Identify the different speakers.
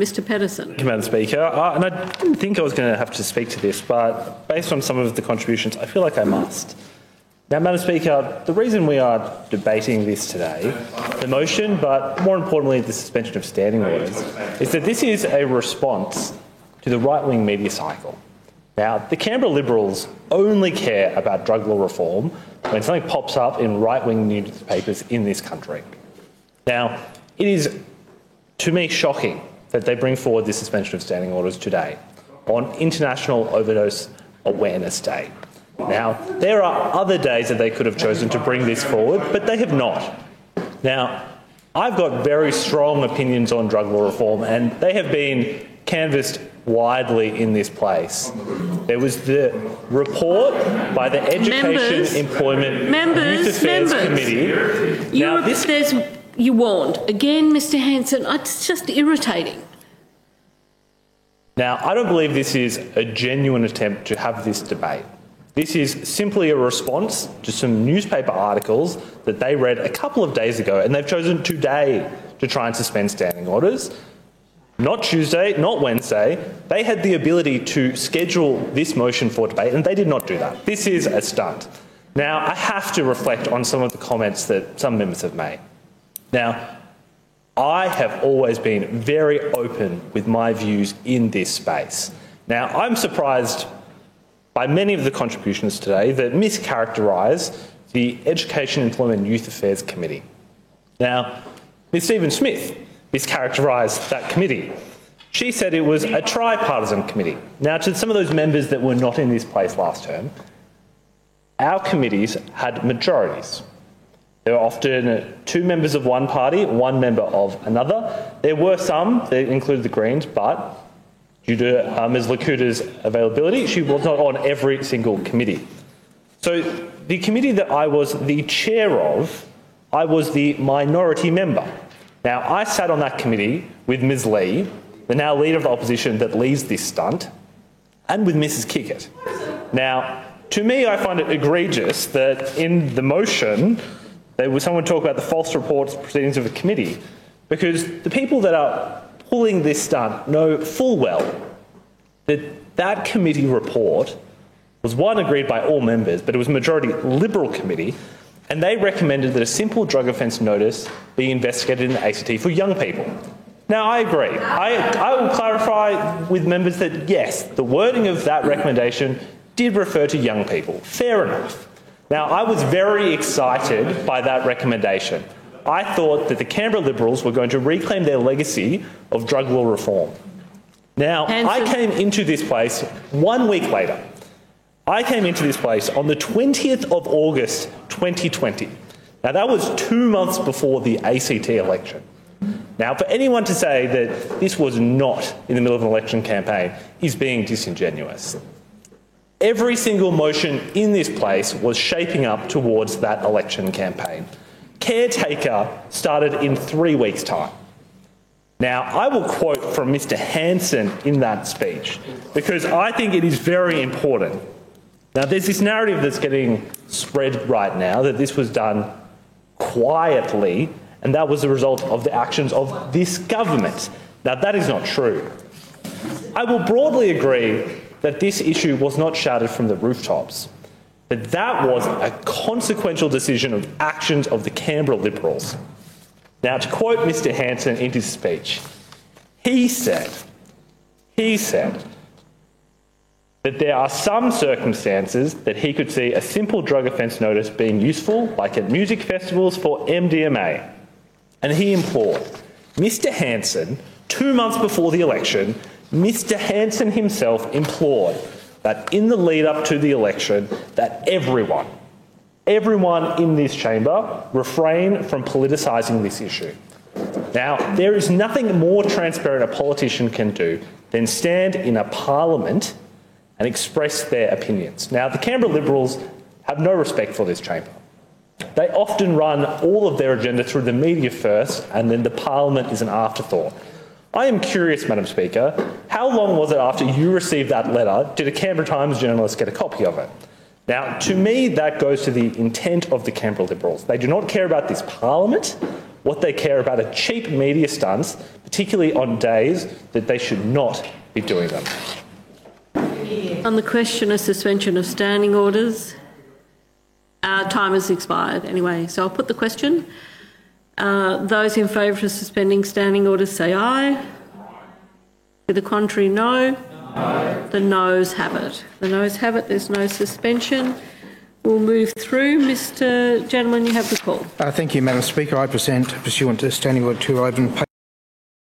Speaker 1: Mr Pedersen.
Speaker 2: Thank you, Madam Speaker. And I didn't think I was going to have to speak to this, but based on some of the contributions, I feel like I must. Now, Madam Speaker, the reason we are debating this today, the motion, but more importantly the suspension of standing orders, is that this is a response to the right-wing media cycle. Now, the Canberra Liberals only care about drug law reform when something pops up in right-wing newspapers in this country. Now, it is, to me, shocking that they bring forward this suspension of standing orders today on International Overdose Awareness Day. Now, there are other days that they could have chosen to bring this forward, but they have not. Now, I've got very strong opinions on drug law reform, and they have been canvassed widely in this place. There was the report by the Education, Employment, Youth Affairs Committee.
Speaker 1: You warned. Again, Mr Hanson, it's just irritating.
Speaker 2: Now, I don't believe this is a genuine attempt to have this debate. This is simply a response to some newspaper articles that they read a couple of days ago, and they've chosen today to try and suspend standing orders. Not Tuesday, not Wednesday. They had the ability to schedule this motion for debate, and they did not do that. This is a stunt. Now, I have to reflect on some of the comments that some members have made. Now, I have always been very open with my views in this space. Now, I'm surprised by many of the contributions today that mischaracterise the Education, Employment and Youth Affairs Committee. Now, Ms Stephen Smith mischaracterised that committee. She said it was a tripartisan committee. Now, to some of those members that were not in this place last term, our committees had majorities. There were often 2 members of one party, 1 member of another. There were some that included the Greens, but due to Ms Lakuta's availability, she was not on every single committee. So the committee that I was the chair of, I was the minority member. Now, I sat on that committee with Ms Lee, the now Leader of the Opposition that leads this stunt, and with Mrs Kickett. Now, to me, I find it egregious that in the motion, someone talk about the false reports proceedings of the committee, because the people that are pulling this stunt know full well that that committee report was, one, agreed by all members, but it was a majority Liberal committee, and they recommended that a simple drug offence notice be investigated in the ACT for young people. Now, I agree. I will clarify with members that, yes, the wording of that recommendation did refer to young people. Fair enough. Now, I was very excited by that recommendation. I thought that the Canberra Liberals were going to reclaim their legacy of drug law reform. Now, I came into this place 1 week later. I came into this place on the 20th of August 2020. Now, that was 2 months before the ACT election. Now, for anyone to say that this was not in the middle of an election campaign is being disingenuous. Every single motion in this place was shaping up towards that election campaign. Caretaker started in 3 weeks' time. Now, I will quote from Mr Hanson in that speech, because I think it is very important. Now, there's this narrative that's getting spread right now that this was done quietly, and that was the result of the actions of this government. Now, that is not true. I will broadly agree that this issue was not shouted from the rooftops, but that was a consequential decision of actions of the Canberra Liberals. Now, to quote Mr Hanson in his speech, he said that there are some circumstances that he could see a simple drug offence notice being useful, like at music festivals for MDMA. And he implored Mr Hanson, 2 months before the election, Mr Hanson himself implored that in the lead up to the election that everyone in this chamber refrain from politicising this issue. Now, there is nothing more transparent a politician can do than stand in a parliament and express their opinions. Now, the Canberra Liberals have no respect for this chamber. They often run all of their agenda through the media first, and then the parliament is an afterthought. I am curious, Madam Speaker, how long was it after you received that letter did a Canberra Times journalist get a copy of it? Now, to me, that goes to the intent of the Canberra Liberals. They do not care about this parliament. what they care about are cheap media stunts, particularly on days that they should not be doing them.
Speaker 1: On the question of suspension of standing orders, our time has expired anyway, so I'll put the question. Those in favour of suspending standing orders say aye. To the contrary, no. No. The noes have it. The noes have it. There's no suspension. We'll move through. Mr. Gentleman, you have the call.
Speaker 3: Thank you, Madam Speaker. I present, pursuant to Standing Order 2, item